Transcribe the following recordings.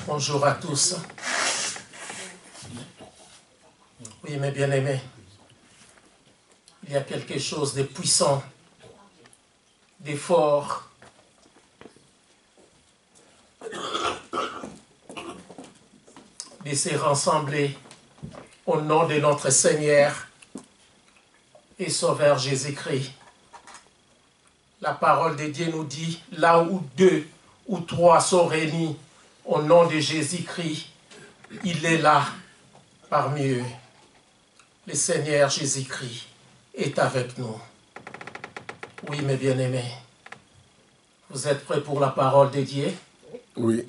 Bonjour à tous. Oui, mes bien-aimés, il y a quelque chose de puissant, de fort, de se rassembler au nom de notre Seigneur et Sauveur Jésus-Christ. La parole de Dieu nous dit, là où 2 ou 3 sont réunis au nom de Jésus-Christ, il est là parmi eux. Le Seigneur Jésus-Christ est avec nous. Oui, mes bien-aimés, vous êtes prêts pour la parole de Dieu? Oui.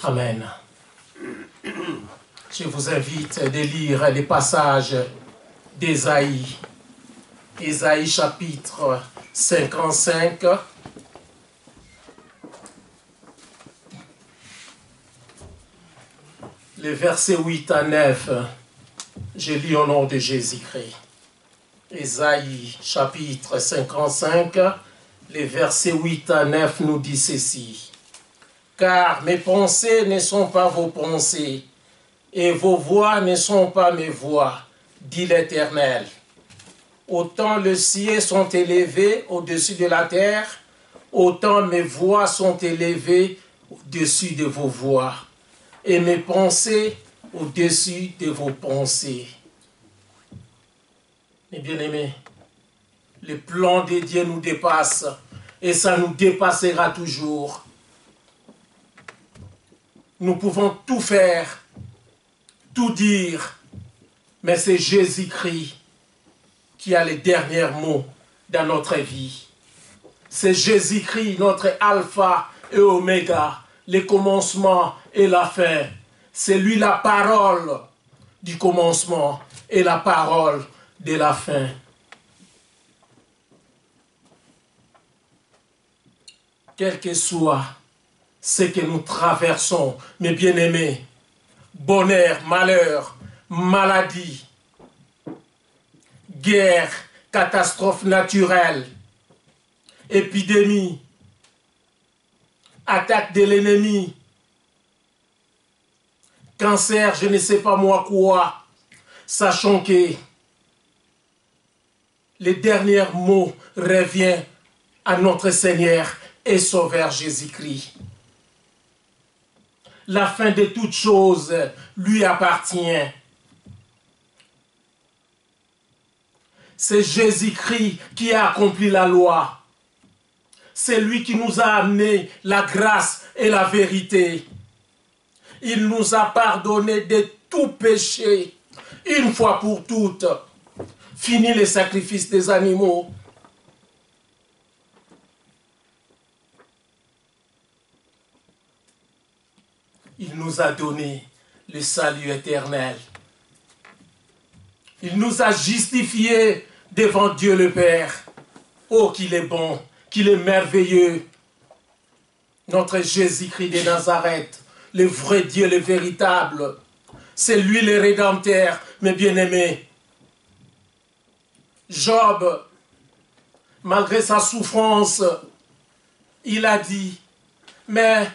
Amen. Je vous invite de lire les passages d'Ésaïe. Ésaïe chapitre 55. Les versets 8 à 9. Je lis au nom de Jésus-Christ. Ésaïe chapitre 55, les versets 8 à 9 nous dit ceci. Car mes pensées ne sont pas vos pensées, et vos voix ne sont pas mes voix, dit l'Éternel. Autant les cieux sont élevés au-dessus de la terre, autant mes voix sont élevées au-dessus de vos voix, et mes pensées au-dessus de vos pensées. Mes bien-aimés, le plan de Dieu nous dépasse, et ça nous dépassera toujours. Nous pouvons tout faire, tout dire, mais c'est Jésus-Christ qui a les derniers mots dans notre vie. C'est Jésus-Christ, notre alpha et oméga, le commencement et la fin. C'est lui la parole du commencement et la parole de la fin. Quel que soit ce que nous traversons, mes bien-aimés, bonheur, malheur, maladie, guerre, catastrophe naturelle, épidémie, attaque de l'ennemi, cancer, je ne sais pas moi quoi, sachant que les derniers mots reviennent à notre Seigneur et Sauveur Jésus-Christ. La fin de toutes choses lui appartient. C'est Jésus-Christ qui a accompli la loi. C'est lui qui nous a amené la grâce et la vérité. Il nous a pardonné de tout péché, une fois pour toutes. Fini les sacrifices des animaux. Il nous a donné le salut éternel. Il nous a justifiés devant Dieu le Père. Oh, qu'il est bon, qu'il est merveilleux. Notre Jésus-Christ de Nazareth, le vrai Dieu, le véritable. C'est lui le Rédempteur, mes bien-aimés. Job, malgré sa souffrance, il a dit, mais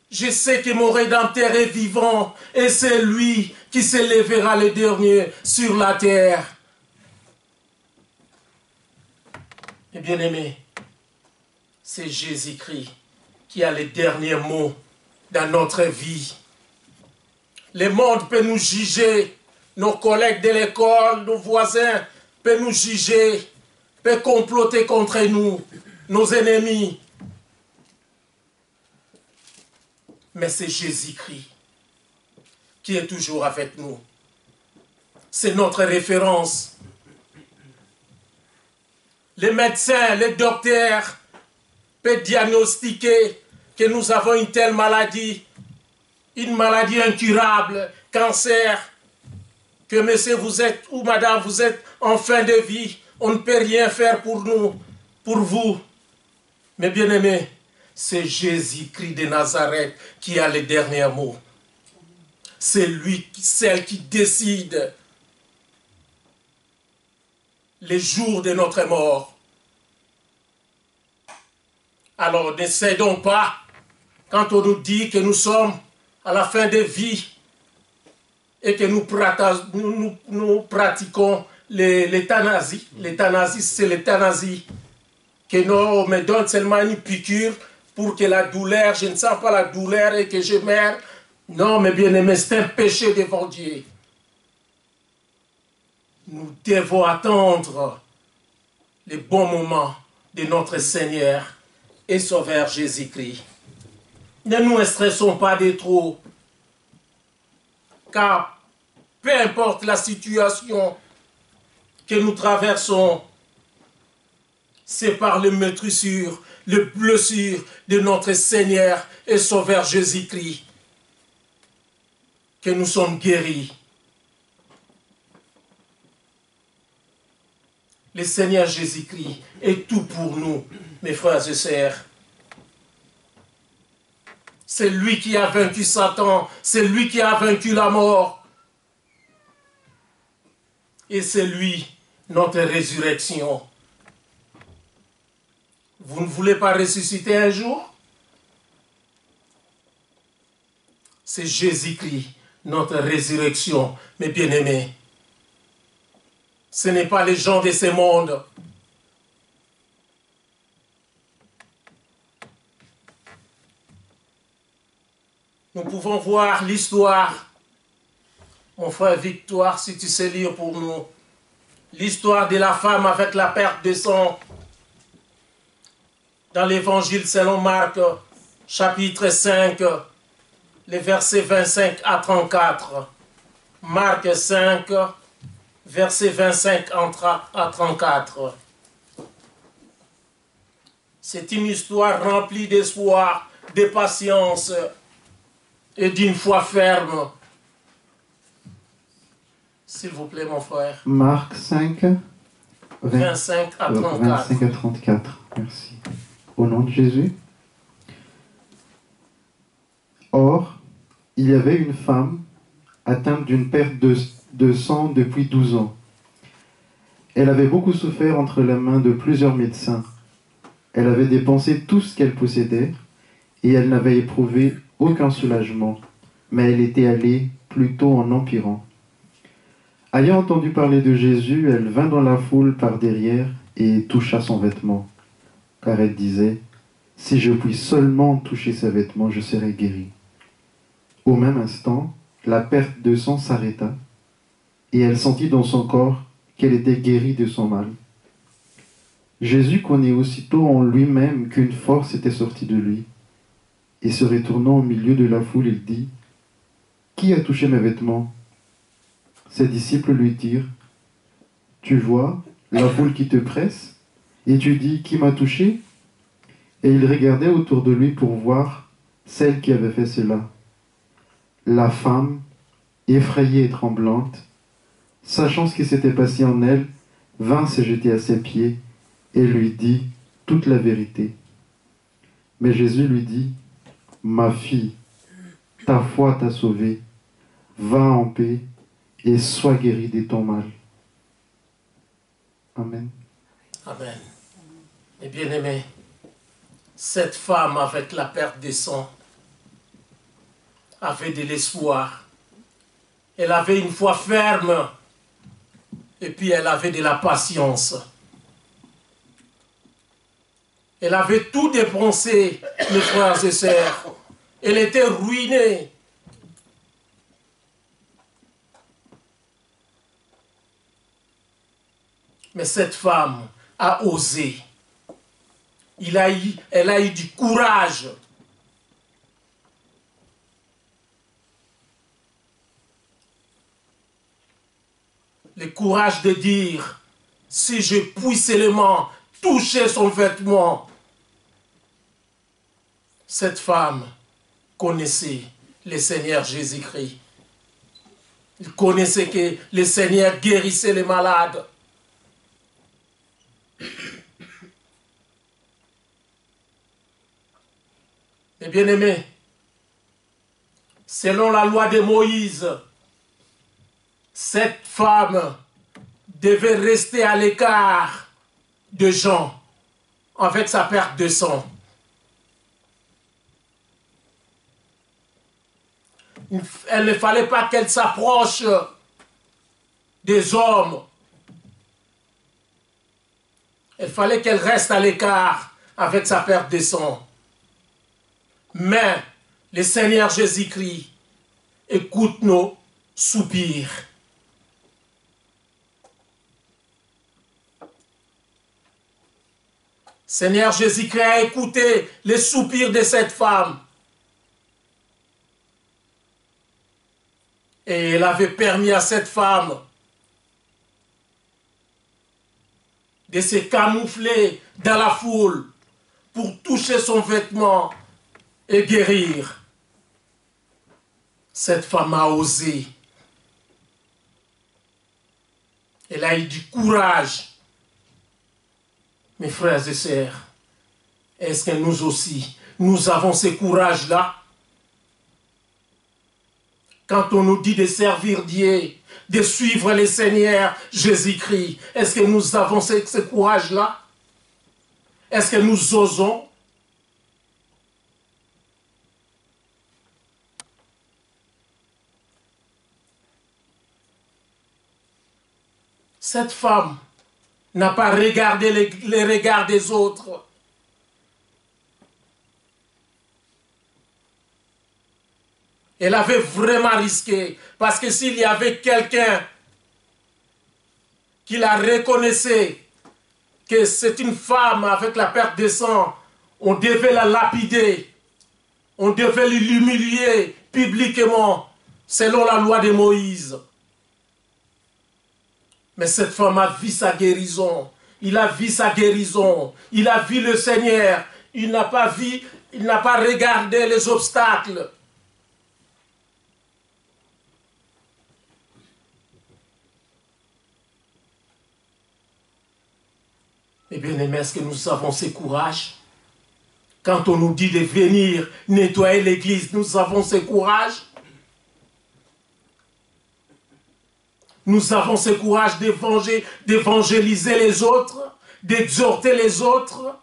je sais que mon Rédempteur est vivant et c'est lui qui s'élèvera le dernier sur la terre. Mes bien-aimés, c'est Jésus-Christ qui a les derniers mots dans notre vie. Le monde peut nous juger, nos collègues de l'école, nos voisins peuvent nous juger, peuvent comploter contre nous, nos ennemis. Mais c'est Jésus-Christ qui est toujours avec nous. C'est notre référence. Les médecins, les docteurs peuvent diagnostiquer que nous avons une telle maladie, une maladie incurable, cancer, que monsieur vous êtes, ou madame vous êtes en fin de vie, on ne peut rien faire pour nous, pour vous. Mais bien aimés, c'est Jésus-Christ de Nazareth qui a les derniers mots. C'est lui, celle qui décide les jours de notre mort. Alors ne cédons pas quand on nous dit que nous sommes à la fin des vies et que nous pratiquons l'euthanasie. L'euthanasie, c'est l'euthanasie. Que non, on me donne seulement une piqûre pour que la douleur, je ne sens pas la douleur et que je meurs. Non, mes bien-aimés, c'est un péché devant Dieu. Nous devons attendre les bons moments de notre Seigneur et Sauveur Jésus-Christ. Ne nous stressons pas de trop, car peu importe la situation que nous traversons, c'est par les meurtrissures, les blessures de notre Seigneur et Sauveur Jésus-Christ que nous sommes guéris. Le Seigneur Jésus-Christ est tout pour nous, mes frères et sœurs. C'est lui qui a vaincu Satan, c'est lui qui a vaincu la mort. Et c'est lui, notre résurrection. Vous ne voulez pas ressusciter un jour? C'est Jésus-Christ, notre résurrection, mes bien-aimés. Ce n'est pas les gens de ce monde. Nous pouvons voir l'histoire. Mon frère Victoire, si tu sais lire pour nous. L'histoire de la femme avec la perte de sang. Dans l'évangile selon Marc, chapitre 5, les versets 25 à 34. Marc 5, versets 25 à 34. C'est une histoire remplie d'espoir, de patience et d'une foi ferme. S'il vous plaît, mon frère. Marc 5, 25 à 34. 25 à 34. Merci. Au nom de Jésus. Or, il y avait une femme atteinte d'une perte de sang depuis 12 ans. Elle avait beaucoup souffert entre les mains de plusieurs médecins. Elle avait dépensé tout ce qu'elle possédait et elle n'avait éprouvé aucun soulagement, mais elle était allée plutôt en empirant. Ayant entendu parler de Jésus, elle vint dans la foule par derrière et toucha son vêtement, car elle disait, « Si je puis seulement toucher ses vêtements, je serai guérie. » Au même instant, la perte de sang s'arrêta, et elle sentit dans son corps qu'elle était guérie de son mal. Jésus connut aussitôt en lui-même qu'une force était sortie de lui, et se retournant au milieu de la foule, il dit, « Qui a touché mes vêtements ?» Ses disciples lui dirent, « Tu vois la foule qui te presse, et tu dis, qui m'a touché ?» Et il regardait autour de lui pour voir celle qui avait fait cela. La femme, effrayée et tremblante, sachant ce qui s'était passé en elle, vint se jeter à ses pieds et lui dit toute la vérité. Mais Jésus lui dit, « Ma fille, ta foi t'a sauvée, va en paix et sois guérie de ton mal. » Amen. Amen. Et bien-aimés, cette femme avec la perte de sang avait de l'espoir. Elle avait une foi ferme et puis elle avait de la patience. Elle avait tout dépensé, mes frères et sœurs. Elle était ruinée. Mais cette femme a osé. Elle a eu du courage. Le courage de dire, si je puis seulement toucher son vêtement. Cette femme connaissait le Seigneur Jésus-Christ. Elle connaissait que le Seigneur guérissait les malades. Mais bien-aimés, selon la loi de Moïse, cette femme devait rester à l'écart de Jean avec sa perte de sang. Elle ne fallait pas qu'elle s'approche des hommes. Il fallait qu'elle reste à l'écart avec sa perte de sang. Mais le Seigneur Jésus-Christ écoute nos soupirs. Seigneur Jésus-Christ a écouté les soupirs de cette femme. Et il avait permis à cette femme de se camoufler dans la foule pour toucher son vêtement et guérir. Cette femme a osé. Elle a eu du courage. Mes frères et sœurs, est-ce que nous aussi, nous avons ce courage-là? Quand on nous dit de servir Dieu, de suivre le Seigneur Jésus-Christ, est-ce que nous avons ce courage-là? Est-ce que nous osons? Cette femme n'a pas regardé les regards des autres. Elle avait vraiment risqué, parce que s'il y avait quelqu'un qui la reconnaissait, que c'est une femme avec la perte de sang, on devait la lapider, on devait l'humilier publiquement, selon la loi de Moïse. Mais cette femme a vu sa guérison, il a vu sa guérison, il a vu le Seigneur, il n'a pas vu, il n'a pas regardé les obstacles. Eh bien, est-ce que nous avons ce courage? Quand on nous dit de venir nettoyer l'église, nous avons ce courage? Nous avons ce courage d'évangéliser les autres, d'exhorter les autres,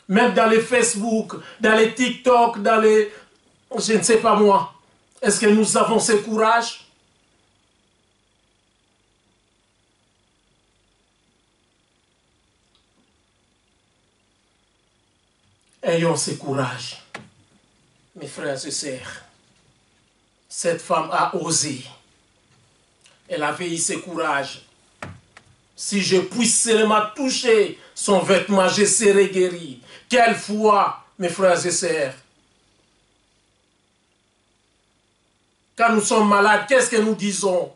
même dans les Facebook, dans les TikTok, dans les... je ne sais pas moi. Est-ce que nous avons ce courage? Ayons ce courage, mes frères et sœurs. Cette femme a osé. Elle avait eu ce courage. Si je puisse seulement toucher son vêtement, je serai guéri. Quelle foi, mes frères et sœurs. Quand nous sommes malades, qu'est-ce que nous disons?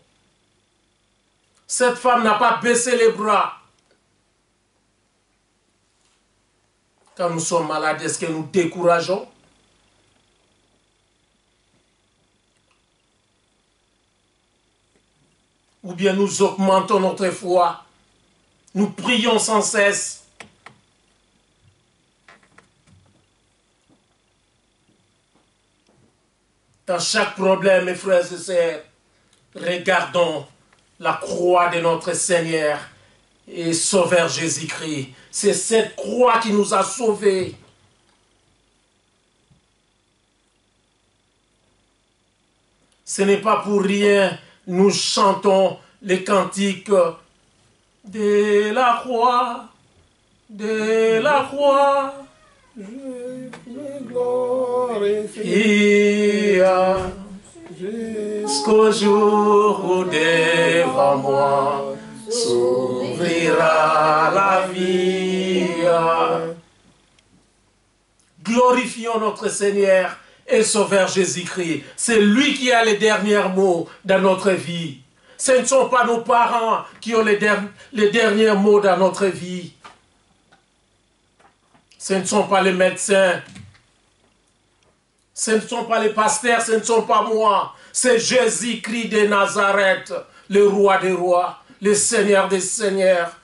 Cette femme n'a pas baissé les bras. Quand nous sommes malades, est-ce que nous décourageons? Ou bien nous augmentons notre foi? Nous prions sans cesse. Dans chaque problème, mes frères et sœurs, regardons la croix de notre Seigneur et Sauveur Jésus-Christ. C'est cette croix qui nous a sauvés. Ce n'est pas pour rien, nous chantons les cantiques de la croix, de la croix. Je me glorifie jusqu'au jour où devant moi s'ouvrira la vie. Glorifions notre Seigneur et Sauveur Jésus-Christ. C'est lui qui a les derniers mots dans notre vie. Ce ne sont pas nos parents qui ont les derniers mots dans notre vie. Ce ne sont pas les médecins. Ce ne sont pas les pasteurs, ce ne sont pas moi. C'est Jésus-Christ de Nazareth, le roi des rois, le Seigneur des seigneurs.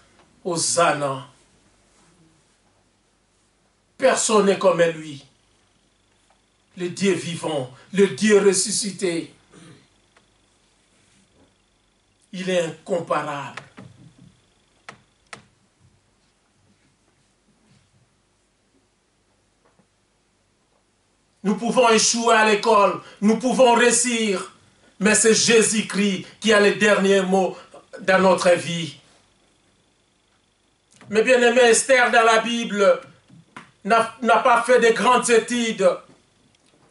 Hosanna. Personne n'est comme lui. Le Dieu vivant, le Dieu ressuscité. Il est incomparable. Nous pouvons échouer à l'école, nous pouvons réussir, mais c'est Jésus-Christ qui a les derniers mots dans notre vie. Mais bien aimé, Esther dans la Bible n'a pas fait de grandes études.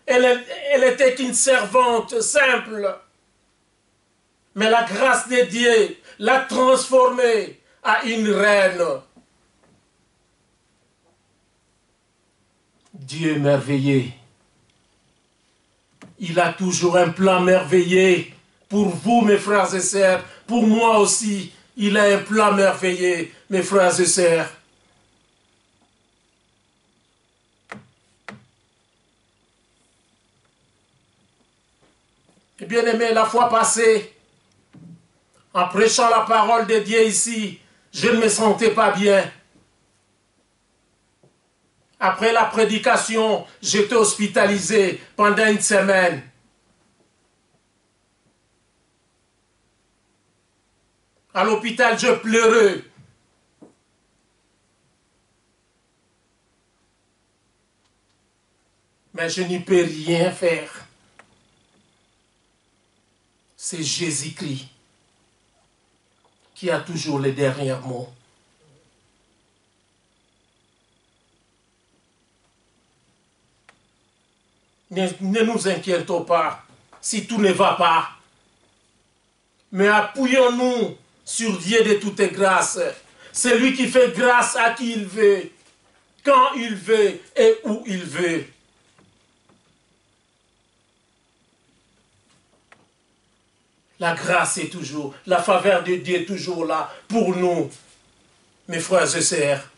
Elle était qu'une servante simple. Mais la grâce de Dieu l'a transformée à une reine. Dieu est merveilleux. Il a toujours un plan merveilleux pour vous, mes frères et sœurs. Pour moi aussi, il a un plan merveilleux, mes frères et sœurs. Et bien aimé, la fois passée, en prêchant la parole de Dieu ici, je ne me sentais pas bien. Après la prédication, j'étais hospitalisé pendant une semaine. À l'hôpital, je pleurais. Mais je n'y peux rien faire. C'est Jésus-Christ qui a toujours les derniers mots. Ne nous inquiétons pas si tout ne va pas. Mais appuyons-nous sur Dieu de toutes grâces. C'est lui qui fait grâce à qui il veut, quand il veut et où il veut. La grâce est toujours, la faveur de Dieu est toujours là pour nous, mes frères et sœurs.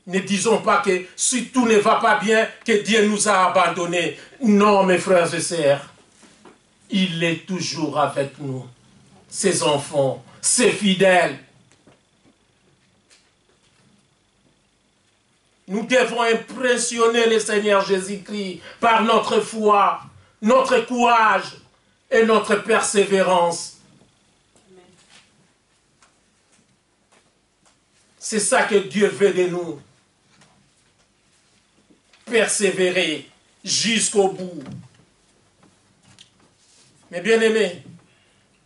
Ne disons pas que si tout ne va pas bien, que Dieu nous a abandonnés. Non, mes frères et sœurs. Il est toujours avec nous, ses enfants, ses fidèles. Nous devons impressionner le Seigneur Jésus-Christ par notre foi, notre courage et notre persévérance. C'est ça que Dieu veut de nous. Persévérer jusqu'au bout. Mais bien aimé,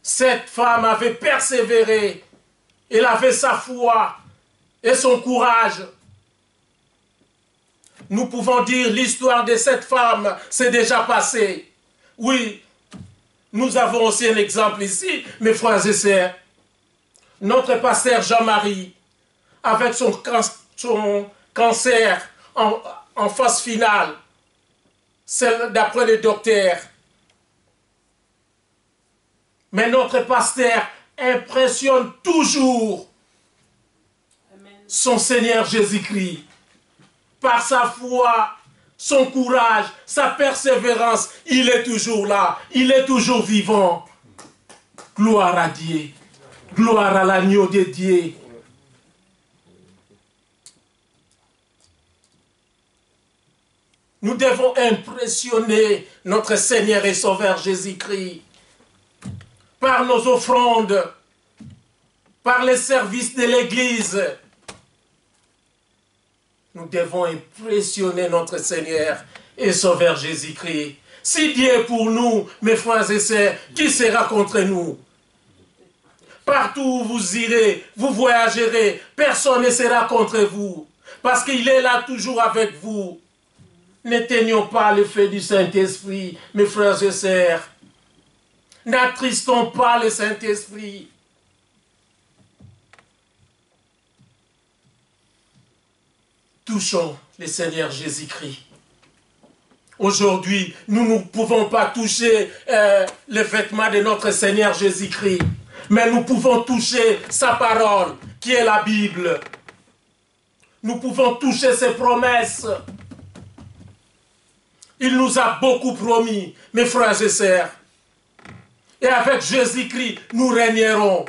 cette femme avait persévéré. Elle avait sa foi et son courage. Nous pouvons dire l'histoire de cette femme, c'est déjà passé. Oui, nous avons aussi un exemple ici, mes frères et sœurs. Notre pasteur Jean-Marie, avec son cancer en phase finale, d'après le docteur. Mais notre pasteur impressionne toujours son Seigneur Jésus-Christ. Par sa foi, son courage, sa persévérance, il est toujours là, il est toujours vivant. Gloire à Dieu, gloire à l'agneau de Dieu. Nous devons impressionner notre Seigneur et Sauveur Jésus-Christ par nos offrandes, par les services de l'Église. Nous devons impressionner notre Seigneur et Sauveur Jésus-Christ. Si Dieu est pour nous, mes frères et sœurs, qui sera contre nous? Partout où vous irez, vous voyagerez, personne ne sera contre vous. Parce qu'il est là toujours avec vous. N'éteignons pas le feu du Saint-Esprit, mes frères et sœurs. N'attristons pas le Saint-Esprit. Touchons le Seigneur Jésus-Christ. Aujourd'hui, nous ne pouvons pas toucher le vêtement de notre Seigneur Jésus-Christ, mais nous pouvons toucher sa parole, qui est la Bible. Nous pouvons toucher ses promesses. Il nous a beaucoup promis, mes frères et sœurs. Et avec Jésus-Christ, nous régnerons.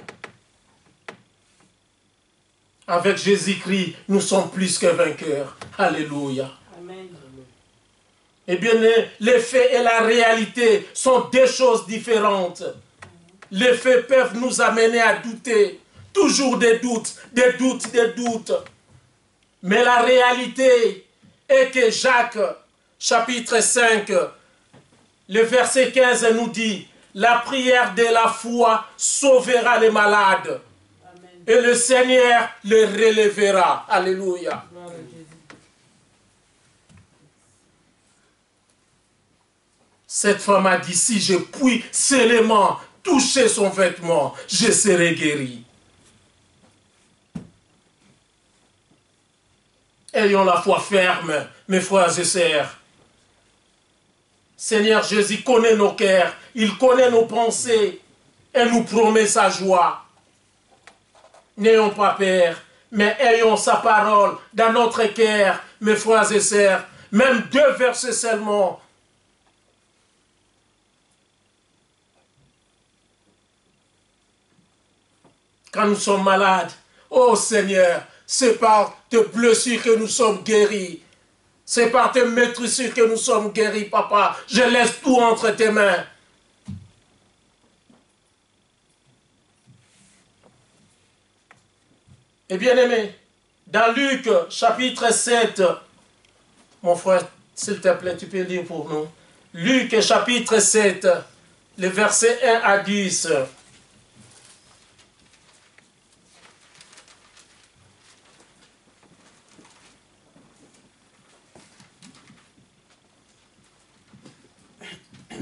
Avec Jésus-Christ, nous sommes plus que vainqueurs. Alléluia. Amen. Eh bien, les faits et la réalité sont deux choses différentes. Les faits peuvent nous amener à douter. Toujours des doutes, des doutes, des doutes. Mais la réalité Et que Jacques, chapitre 5, le verset 15 nous dit, la prière de la foi sauvera les malades. Amen. Et le Seigneur les relèvera. Alléluia. Cette femme a dit, si je puis seulement toucher son vêtement, je serai guéri. Ayons la foi ferme, mes frères et sœurs. Seigneur Jésus connaît nos cœurs, il connaît nos pensées et nous promet sa joie. N'ayons pas peur, mais ayons sa parole dans notre cœur, mes frères et sœurs. Même 2 versets seulement. Quand nous sommes malades, oh Seigneur, c'est par tes blessures que nous sommes guéris. C'est par tes maîtrisures que nous sommes guéris, papa. Je laisse tout entre tes mains. Et bien aimé, dans Luc chapitre 7, mon frère, s'il te plaît, tu peux lire pour nous. Luc chapitre 7, les versets 1 à 10.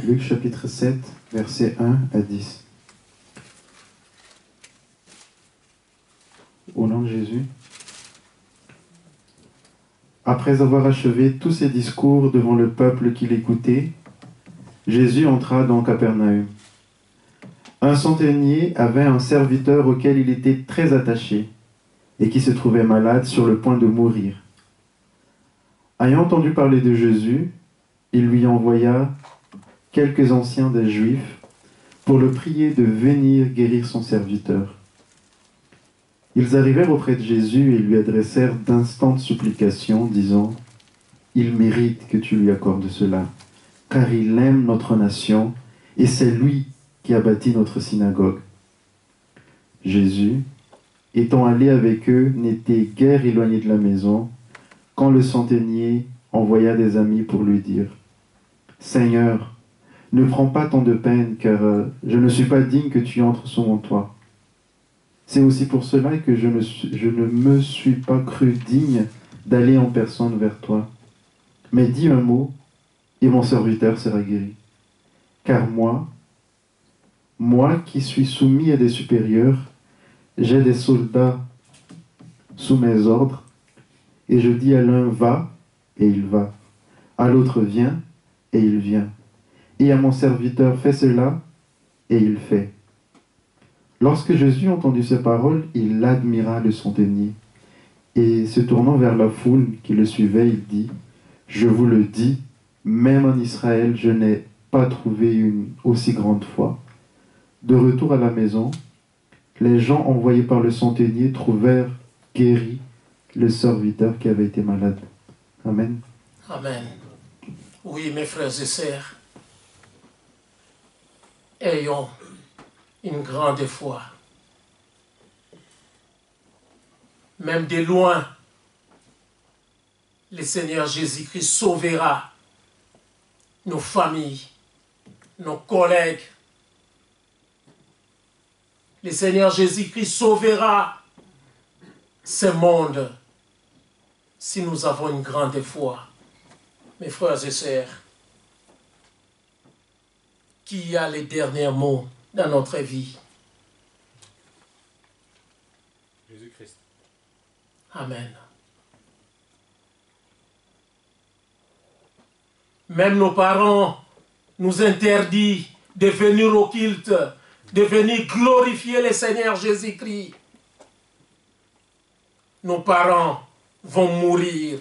Luc chapitre 7, versets 1 à 10. Au nom de Jésus. Après avoir achevé tous ses discours devant le peuple qui l'écoutait, Jésus entra dans Capernaüm. Un centenier avait un serviteur auquel il était très attaché et qui se trouvait malade sur le point de mourir. Ayant entendu parler de Jésus, il lui envoya quelques anciens des Juifs pour le prier de venir guérir son serviteur. Ils arrivèrent auprès de Jésus et lui adressèrent d'instantes supplications, disant « Il mérite que tu lui accordes cela, car il aime notre nation, et c'est lui qui a bâti notre synagogue. » Jésus, étant allé avec eux, n'était guère éloigné de la maison, quand le centenier envoya des amis pour lui dire « Seigneur, ne prends pas tant de peine, car je ne suis pas digne que tu entres sous mon toit. C'est aussi pour cela que je ne me suis pas cru digne d'aller en personne vers toi. Mais dis un mot, et mon serviteur sera guéri. Car moi qui suis soumis à des supérieurs, j'ai des soldats sous mes ordres, et je dis à l'un va, et il va. À l'autre viens, et il vient. Et à mon serviteur fais cela, et il fait. Lorsque Jésus entendit ces paroles, il admira le centenier. Et se tournant vers la foule qui le suivait, il dit, « Je vous le dis, même en Israël, je n'ai pas trouvé une aussi grande foi. » De retour à la maison, les gens envoyés par le centenier trouvèrent guéri le serviteur qui avait été malade. Amen. Amen. Oui, mes frères et sœurs, ayons une grande foi. Même de loin, le Seigneur Jésus-Christ sauvera nos familles, nos collègues. Le Seigneur Jésus-Christ sauvera ce monde si nous avons une grande foi. Mes frères et sœurs, qui a les derniers mots dans notre vie? Jésus-Christ. Amen. Même nos parents nous interdisent de venir au culte, de venir glorifier le Seigneur Jésus-Christ. Nos parents vont mourir.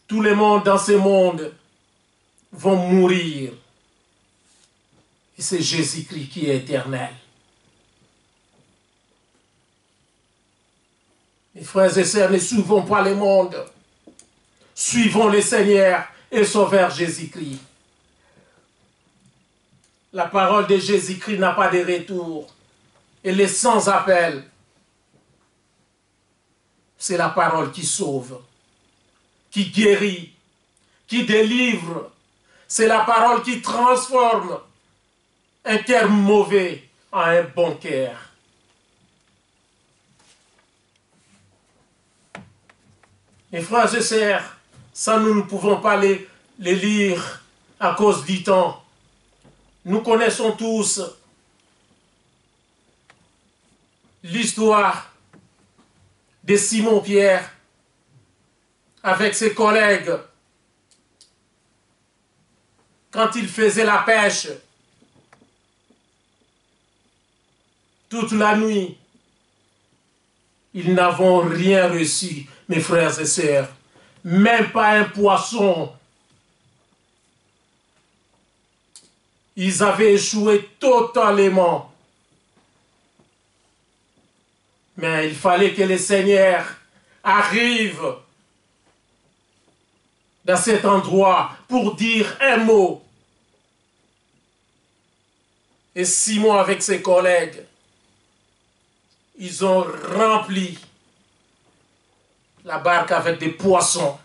Tout le monde dans ce monde vont mourir. Et c'est Jésus-Christ qui est éternel. Mes frères et sœurs, ne suivons pas le monde. Suivons le Seigneur et Sauveur Jésus-Christ. La parole de Jésus-Christ n'a pas de retour. Elle est sans appel. c'est la parole qui sauve, qui guérit, qui délivre. C'est la parole qui transforme un cœur mauvais en un bon cœur. Mes frères et sœurs, ça nous ne pouvons pas les lire à cause du temps. Nous connaissons tous l'histoire de Simon-Pierre avec ses collègues quand il faisait la pêche toute la nuit. Ils n'avaient rien reçu, mes frères et sœurs, même pas un poisson. Ils avaient échoué totalement. Mais il fallait que le Seigneur arrive dans cet endroit pour dire un mot. Et Simon avec ses collègues, ils ont rempli la barque avec des poissons.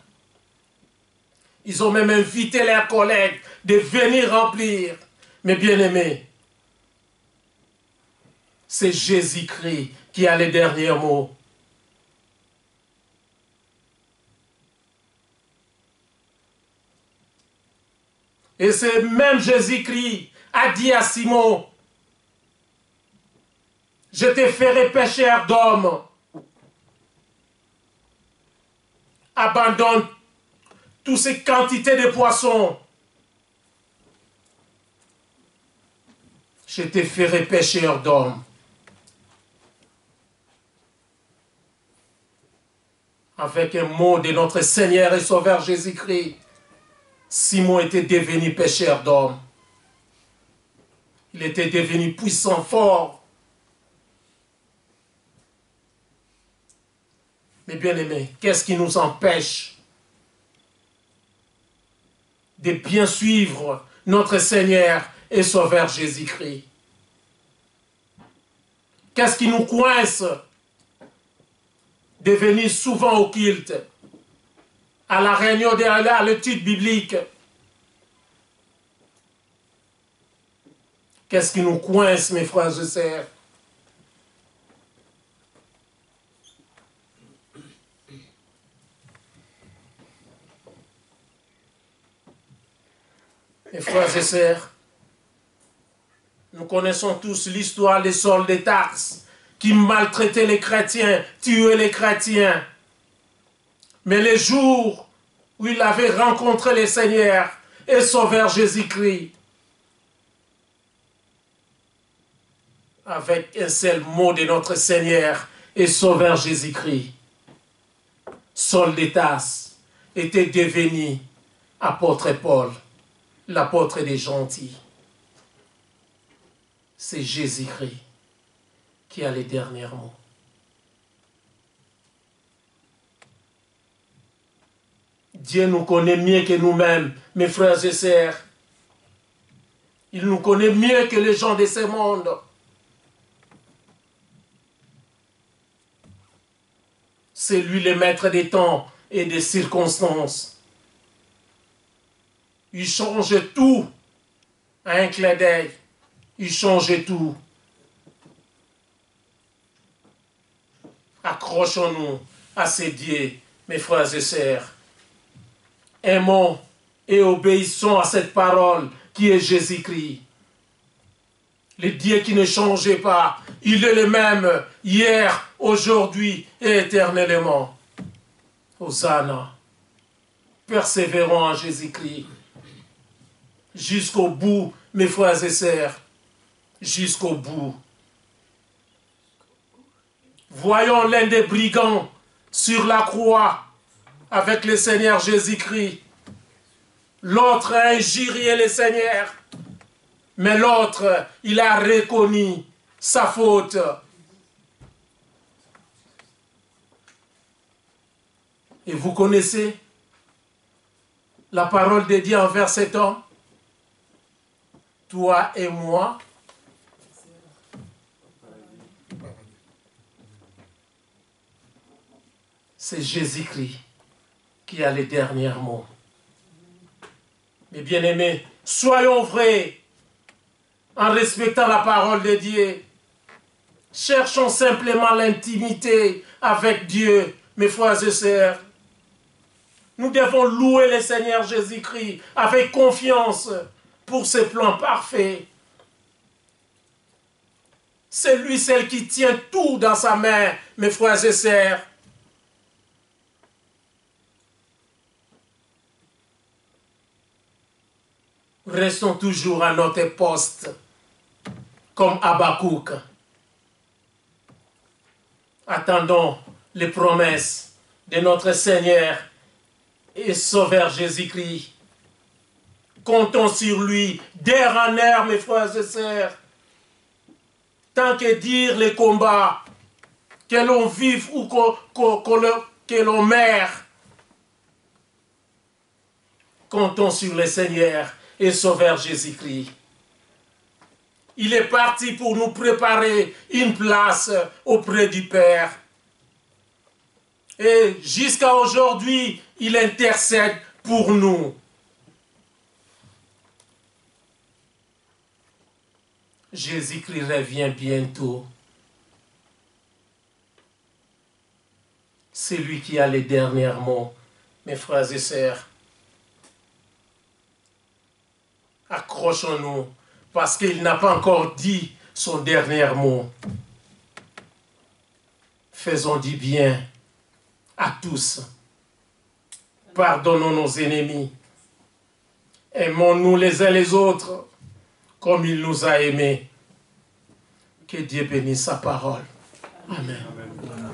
Ils ont même invité leurs collègues de venir remplir. Mais bien aimés, c'est Jésus-Christ qui a les derniers mots. Et c'est même Jésus-Christ a dit à Simon, je te ferai pêcheur d'hommes. Abandonne toutes ces quantités de poissons. Je te ferai pêcheur d'hommes. Avec un mot de notre Seigneur et Sauveur Jésus-Christ, Simon était devenu pêcheur d'hommes. Il était devenu puissant, fort. Mais bien aimés, qu'est-ce qui nous empêche de bien suivre notre Seigneur et Sauveur Jésus-Christ? Qu'est-ce qui nous coince de venir souvent au culte, à la réunion à l'étude biblique? Qu'est-ce qui nous coince, mes frères et sœurs? Mes frères et sœurs, nous connaissons tous l'histoire des Saul de Tarse qui maltraitaient les chrétiens, tuaient les chrétiens. Mais les jours où il avait rencontré le Seigneur et Sauveur Jésus-Christ, avec un seul mot de notre Seigneur et Sauveur Jésus-Christ, Saul de Tarse était devenu apôtre Paul, l'apôtre des gentils. C'est Jésus-Christ qui a les derniers mots. Dieu nous connaît mieux que nous-mêmes, mes frères et sœurs. Il nous connaît mieux que les gens de ce monde. C'est lui le maître des temps et des circonstances. Il change tout à un clin d'œil. Il change tout. Accrochons-nous à ces dieux, mes frères et sœurs. Aimons et obéissons à cette parole qui est Jésus-Christ. Le Dieu qui ne changeait pas, il est le même hier, aujourd'hui et éternellement. Hosanna. Persévérons en Jésus-Christ. Jusqu'au bout, mes frères et sœurs. Jusqu'au bout. Voyons l'un des brigands sur la croix avec le Seigneur Jésus-Christ. L'autre a injurié le Seigneur. Mais l'autre, il a reconnu sa faute. Et vous connaissez la parole de Dieu envers cet homme? Toi et moi, c'est Jésus-Christ qui a les derniers mots. Mes bien-aimés, soyons vrais en respectant la parole de Dieu. Cherchons simplement l'intimité avec Dieu, mes frères et sœurs. Nous devons louer le Seigneur Jésus-Christ avec confiance pour ses plans parfaits. C'est lui, celle qui tient tout dans sa main, mes frères et sœurs. Restons toujours à notre poste, comme Habakkuk. Attendons les promesses de notre Seigneur et Sauveur Jésus-Christ. Comptons sur lui, d'heure en heure, mes frères et sœurs. Tant que dire les combats, que l'on vive ou que l'on meurt, comptons sur le Seigneur et Sauveur Jésus-Christ. Il est parti pour nous préparer une place auprès du Père. Et jusqu'à aujourd'hui, il intercède pour nous. Jésus-Christ revient bientôt. C'est lui qui a les derniers mots, mes frères et sœurs. Accrochons-nous, parce qu'il n'a pas encore dit son dernier mot. Faisons du bien à tous. Pardonnons nos ennemis. Aimons-nous les uns les autres comme il nous a aimés. Que Dieu bénisse sa parole. Amen. Amen.